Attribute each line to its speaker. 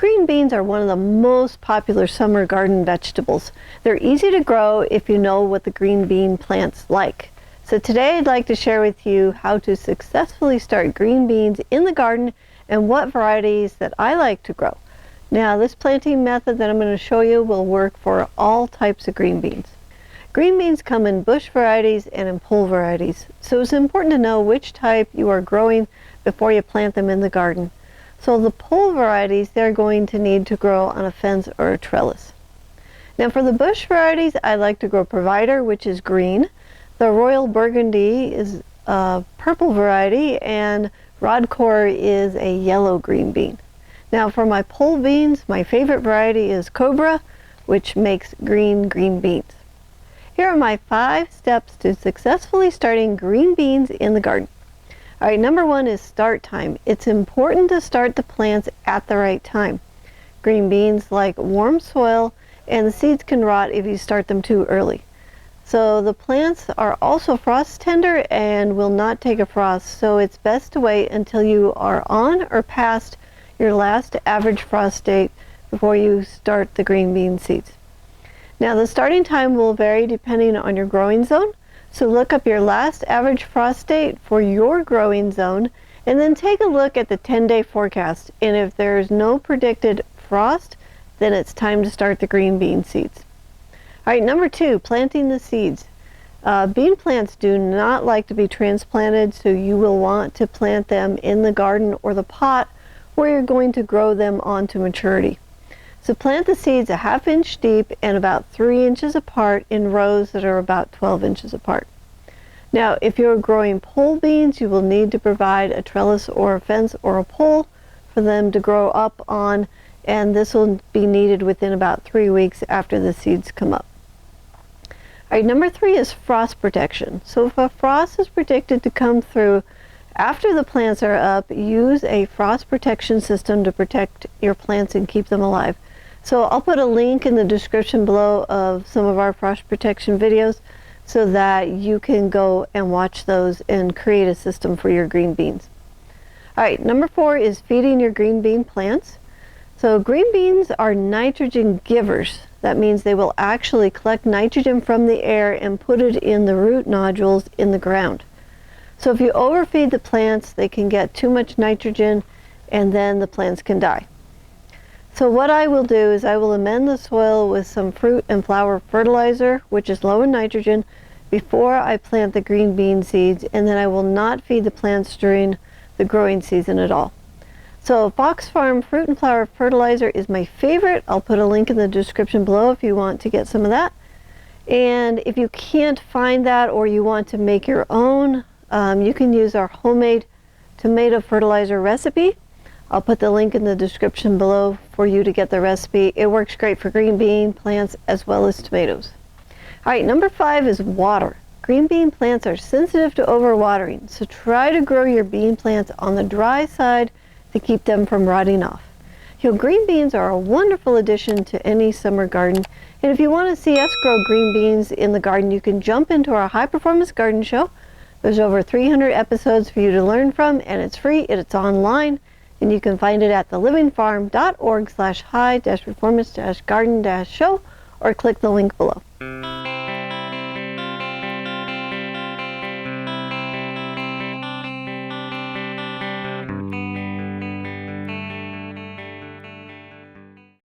Speaker 1: green beans are one of the most popular summer garden vegetables. They're easy to grow if you know what the green bean plants like. So today I'd like to share with you how to successfully start green beans in the garden and what varieties that I like to grow. Now, this planting method that I'm going to show you will work for all types of green beans. Green beans come in bush varieties and in pole varieties, so it's important to know which type you are growing before you plant them in the garden. So the pole varieties, they're going to need to grow on a fence or a trellis. Now for the bush varieties, I like to grow Provider, which is green. The Royal Burgundy is a purple variety, and Rodcore is a yellow green bean. Now for my pole beans, my favorite variety is Cobra, which makes green beans. Here are my 5 steps to successfully starting green beans in the garden. All right, number 1 is start time. It's important to start the plants at the right time. Green beans like warm soil, and the seeds can rot if you start them too early. So the plants are also frost tender and will not take a frost, so it's best to wait until you are on or past your last average frost date before you start the green bean seeds. Now the starting time will vary depending on your growing zone, so look up your last average frost date for your growing zone and then take a look at the 10-day forecast, and if there is no predicted frost, then it's time to start the green bean seeds. All right, number 2, planting the seeds. Bean plants do not like to be transplanted, so you will want to plant them in the garden or the pot where you're going to grow them on to maturity. So plant the seeds a 1/2 inch deep and about 3 inches apart in rows that are about 12 inches apart. Now, if you're growing pole beans, you will need to provide a trellis or a fence or a pole for them to grow up on, and this will be needed within about 3 weeks after the seeds come up. All right, number 3 is frost protection. So if a frost is predicted to come through after the plants are up, use a frost protection system to protect your plants and keep them alive. So I'll put a link in the description below of some of our frost protection videos so that you can go and watch those and create a system for your green beans. All right, number 4 is feeding your green bean plants. So green beans are nitrogen givers. That means they will actually collect nitrogen from the air and put it in the root nodules in the ground. So if you overfeed the plants, they can get too much nitrogen and then the plants can die. So what I will do is I will amend the soil with some fruit and flower fertilizer, which is low in nitrogen, before I plant the green bean seeds, and then I will not feed the plants during the growing season at all. So Fox Farm Fruit and Flower Fertilizer is my favorite. I'll put a link in the description below if you want to get some of that. And if you can't find that or you want to make your own, you can use our homemade tomato fertilizer recipe. I'll put the link in the description below for you to get the recipe. It works great for green bean plants as well as tomatoes. All right, number 5 is water. Green bean plants are sensitive to overwatering, so try to grow your bean plants on the dry side to keep them from rotting off. You know, green beans are a wonderful addition to any summer garden, and if you want to see us grow green beans in the garden, you can jump into our High Performance Garden Show. There's over 300 episodes for you to learn from, and it's free and it's online, and you can find it at thelivingfarm.org/high-performance-garden-show or click the link below.